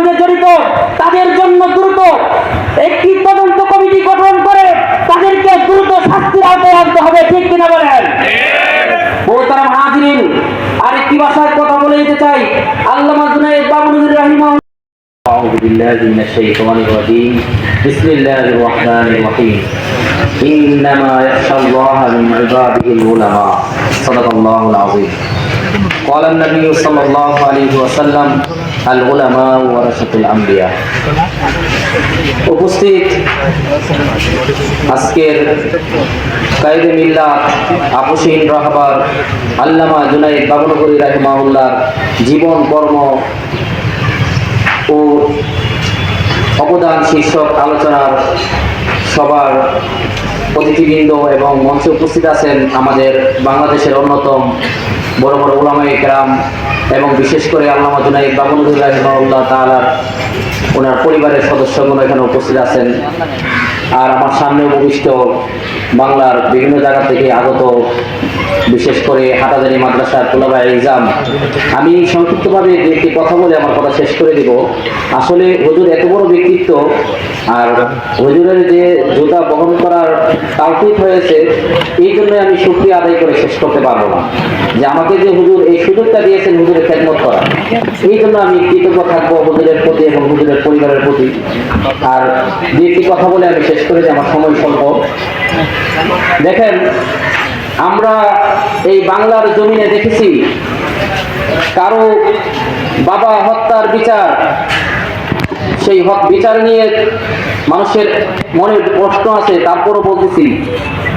সঙ্গে জড়িত তাদের জন্য দ্রুত একটি তদন্ত কমিটি গঠন করে তাদেরকে দ্রুত শাস্তির আওতায় আনতে হবে, ঠিক কিনা বলেন? মোহতারাম হাজিরিন, আরেকটি ভাষায় কথা বলে দিতে চাই। আল্লামা জুনায়েদ বাবুনগরী রাহিমাহুল্লাহ। আউযু বিল্লাহি মিনাশ শাইতানির রাজীম। বিসমিল্লাহির রহমানির রহিম। ইন্নামা ইয়াখশাল্লাহা মিন ইবাদিহিল উলামা। সাদাকাল্লাহুল আযীম। قال النبي صلى الله عليه وسلم العلماء ورثة الأنبياء। উপস্থিত আজকের কায়েদে মিল্লাত আপসহীন রাহবার আল্লামা জুনায়েদ বাবুনগরী রাহিমাহুল্লাহর জীবন কর্ম ও অবদান শীর্ষক আলোচনার সবার অতিথিবৃন্দ এবং মঞ্চে উপস্থিত আছেন আমাদের বাংলাদেশের অন্যতম বড় বড় উলামায়ে কেরাম এবং বিশেষ করে আল্লামা জুনায়েদ বাবুনগরী রাহিমাহুল্লাহ তাআলা ওনার পরিবারের সদস্যগণ এখানে উপস্থিত আছেন। আর আমার সামনে উপবিষ্ট বাংলার বিভিন্ন জায়গা থেকে আগত বিশেষ করে হাটাজারি মাদ্রাসার তুলাবায়ে ইলজাম। আমি সংক্ষিপ্তভাবে একটি কথা বলে আমার কথা শেষ করে দিব। আসলে হুজুর এত বড় ব্যক্তিত্ব, আর হুজুরের যে জুতা বহন করার তাওফিক হয়েছে, এই জন্য আমি শুকরিয়া আদায় করে শেষ করতে পারবো না যে আমাকে যে হুজুর এই সুযোগটা দিয়েছেন হুজুরের খেদমত করা। এই জন্য আমি কৃতজ্ঞ থাকবো হুজুরের প্রতি এবং হুজুরের পরিবারের প্রতি। আর যে একটি কথা বলে আমি শেষ করে যে আমার সময় স্বল্প। দেখেন, আমরা এই বাংলার জমিনে দেখেছি কারো বাবা হত্যার বিচার, সেই বিচার নিয়ে মানুষের মনে প্রশ্ন আছে, তারপরও বলতেছি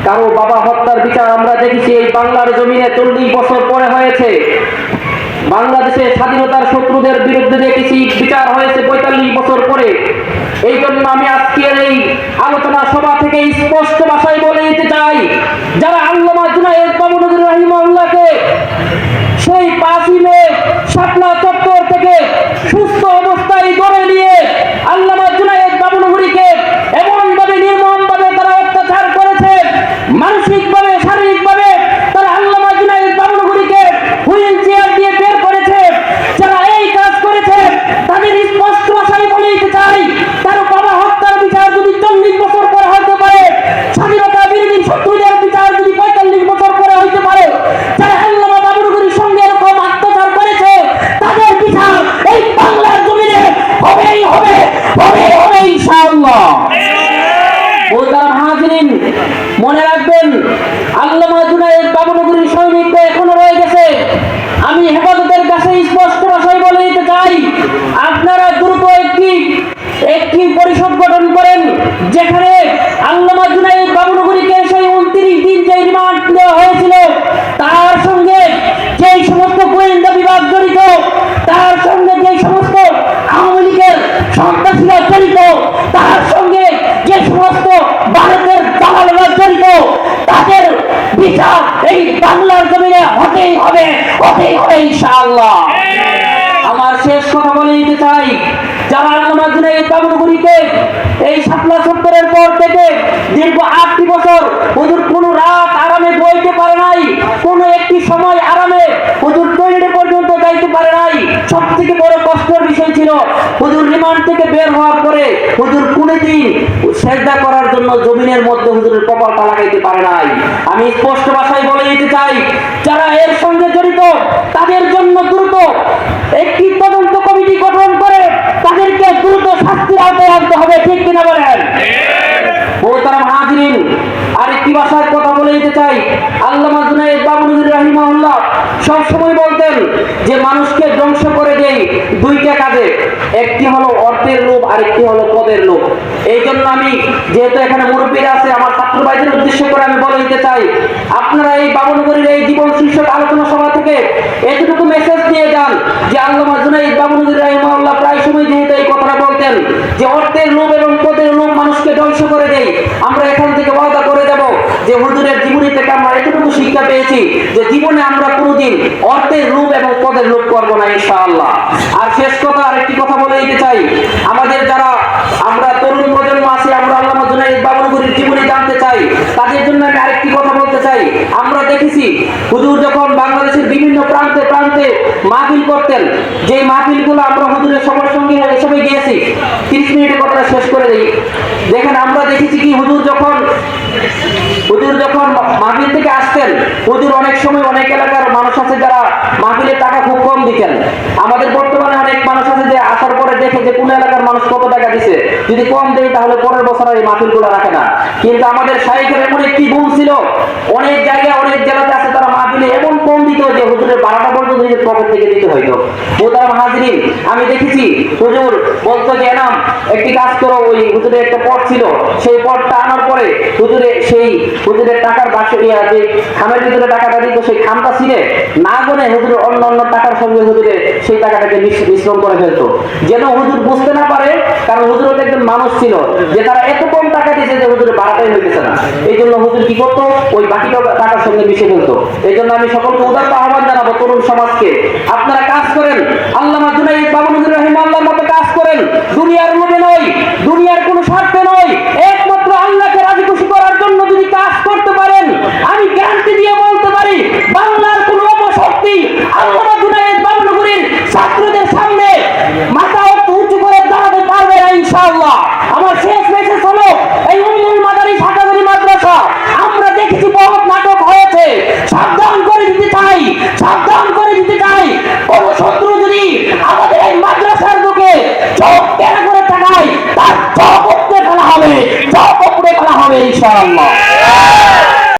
কারো বাবা হত্যার বিচার আমরা দেখেছি এই বাংলার জমিনে 40 বছর পরে হয়েছে। বাংলাদেশে স্বাধীনতার শত্রুদের বিরুদ্ধে দেখেছি বিচার হয়েছে 45 বছর পরে। এই জন্য আমি আজকের এই আলোচনা সভা থেকে স্পষ্ট ভাষায় বলে দিতে চাই, যারা আল্লামা জুনায়েদ বাবুনগরী রাহিমাহুল্লাহকে সেই 5ই মে শাপলা চত্বর থেকে সুস্থ অবস্থায় ধরে নিয়ে আল্লামা জুনায়েদ বাবুনগরীকে এমনভাবে নির্মমভাবে তারা অত্যাচার করেছে, মানসিকভাবে শারীরিকভাবে তারা আল্লামা জুনায়েদ বাবুনগরীকে হুইল চেয়ার দিয়ে বের করেছে। যারা এই কাজ করেছে তাদের স্পষ্ট ভাষায় বলে দিতে চাই, তার বাবা হত্যার বিচার যদি 40 বছর পরে হতে পারে, স্বাধীনতা বিরোধী শত্রুদের বিচার যদি 45 বছর পরে হতে পারে, যারা আল্লামা বাবুনগরীর সঙ্গে এরকম অত্যাচার করেছে তাদের বিচার এই বাংলার জমিনে হবেই হবে, হবে হবে ইনশাআল্লাহ। মোহতারাম হাজিরিন, মনে রাখবেন আল্লামা জুনায়েদ বাবুনগরীর সৈনিকরা এখনো রয়ে গেছে। আমি হেফাজতের কাছে স্পষ্ট ভাষায় বলে দিতে চাই, আপনারা দ্রুত একটি পরিষদ গঠন করেন, যেখানে আল্লামা জুনায়েদ বাবুনগরীকে সেই 29 দিন যে রিমান্ড দেওয়া হয়েছিল তার সঙ্গে যেই সমস্ত গোয়েন্দা বিভাগ জড়িত, তার সঙ্গে যেই সমস্ত আওয়ামী লীগের সন্ত্রাসীরা জড়িত, তার সঙ্গে যে সমস্ত ভারতের দালালরা জড়িত, তাদের বিচার এই বাংলার জমিনে হতেই হবে, হতেই হবে ইনশাআল্লাহ। আমার শেষ কথা বলে দিতে চাই, যারা আল্লামা জুনায়েদ বাবুনগরীকে এই শাপলা চত্বরের পর থেকে দীর্ঘ 8টি বছর হুজুর কোনো রাত আরামে বইতে পারে নাই, কোনো একটি সময় আরামে হুজুর টয়লেটে পর্যন্ত যাইতে পারে নাই। সব থেকে বড় কষ্টের বিষয় ছিল হুজুর রিমান্ড থেকে বের হওয়ার পরে হুজুর কোনোদিন সেজদা করার জন্য জমিনের মধ্যে হুজুরের কপালটা লাগাইতে পারে নাই। আমি স্পষ্ট ভাষায় বলে দিতে চাই, যারা এর সঙ্গে জড়িত তাদের জন্য দ্রুত একটি তদন্ত কমিটি গঠন করে তাদেরকে দ্রুত শাস্তির আওতায় আনতে হবে, ঠিক কিনা বলেন? মোহতারাম হাজিরিন, আরেকটি ভাষায় কথা বলে দিতে চাই, আল্লামা জুনায়েদ বাবুনগরী রাহিমাহুল্লাহ সবসময় বলতেন যে মানুষকে ধ্বংস করে দেই 2টা কাজে, একটি হলো অর্থের লোভ, আরেকটি হলো পদের লোভ। এই জন্য আমি যেহেতু এখানে মুরব্বীরা আছে, আমার ছাত্র ভাইদের উদ্দেশ্য করে আমি বলে দিতে চাই, আপনারা এই বাবুনগরীর এই জীবন শীর্ষক আলোচনা সভা থেকে এতটুকু মেসেজ দিয়ে যান যে আল্লামা জুনায়েদ বাবুনগরী রাহিমাহুল্লাহ প্রায় সময় যেহেতু এই কথাটা বলতেন যে অর্থের লোভ এবং পদের লোভ মানুষকে ধ্বংস করে দেয়, আমরা এখান থেকে ওয়াদা করে যাব যে হুজুরের জীবনী থেকে আমরা এতটুকু শিক্ষা পেয়েছি যে জীবনে আমরা কোনোদিন অর্থের লোভ এবং পদের লোভ করবো না ইনশাআল্লাহ। আর শেষ কথা আরেকটি কথা বলে দিতে চাই, আমাদের যারা আমরা তরুণ প্রজন্ম আছি, আমরা আল্লামা জুনায়েদ বাবুনগরীর জীবনী জানতে চাই, তাদের জন্য আমি আরেকটি কথা বলতে চাই। আমরা দেখেছি হুজুর যখন বাংলাদেশের বিভিন্ন প্রান্তে প্রান্তে মাহফিল করতেন, যে মাহফিলগুলো আমরা হুজুরের সবার সঙ্গে এসবে দেখেন আমরা দেখেছি কি হুজুর যখন মাহফিল থেকে আসতেন, হুজুর অনেক সময় অনেক এলাকার মানুষ আছে যারা মাহফিলের টাকা খুব কম দিতেন। আমাদের বর্তমানে অনেক মানুষ আছে যে আসার পরে দেখে যে কোন এলাকার মানুষ কত টাকা দিছে, যদি কম দেয় তাহলে পরের বছর এই মাহফিলগুলো রাখে না। কিন্তু আমাদের শাইখের এমন একটি গুণ ছিল, অনেক জায়গায় অনেক জেলাতে আছে তারা মাহফিলে এমন কম দিত যে হুজুরের 12টা পর্যন্ত নিজের পকেট থেকে দিতে হইতো। মোহতারাম হাজিরিন, আমি দেখেছি হুজুর বলতো যে এনাম একটি কাজ করো, ওই হুজুরের একটা পট ছিল, সেই পটটা আনার পরে হুজুরের টাকার বাক্স যে খামের ভিতরে টাকাটা দিত, সেই খামটা ছিঁড়ে না গনে হুজুরের অন্য টাকার সঙ্গে হুজুরে সেই টাকাটাকে মিশ্রণ করে ফেলতো, যেন হুজুর বুঝতে না পারে। কারণ হুজুর একজন মানুষ ছিল যে তারা এত কম টাকা দিয়েছে যে হুজুরের বাড়াটাই হইতেছে না, এই জন্য হুজুর কি করতো, ওই বাকি টাকার সঙ্গে মিশে ফেলতো। এই জন্য আমি সকলকে উদাত্ত আহ্বান জানাবো, তরুণ সমাজকে, আপনারা কাজ করেন, আল্লামা জুনাইদ বাবনগরী রাহিমাহুল্লাহর মতো কাজ করেন। দুনিয়ার লোভে নয়, দুনিয়ার কোনো স্বার্থে নয়, একমাত্র আল্লাহকে রাজি খুশি করার জন্য যদি কাজ করতে পারেন, আমি গ্যারান্টি দিয়ে বলতে পারি বাংলার কোন অপশক্তি আল্লামা জুনাইদ বাবনগরীর ছাত্রদের সামনে মাথা উঁচু করে দাঁড়াতে পারবে না ইনশাআল্লাহ। আমার শেষ মেসেজ হলো, এই উম্মুল মাদারিস হাটাজারি মাদ্রাসা আমরা দেখেছি বহুত নাটক হয়েছে, সাবধান করে দিতে চাই, সাবধান করে দিতে চাই। কোন শত্রু যদি আমাদের এই মাদ্রাসার দিকে চোখ টেরা করে তাকায়, তার চোখ উপড়ে ফেলা হবে, চোখ উপড়ে ফেলা হবে ইনশাআল্লাহ।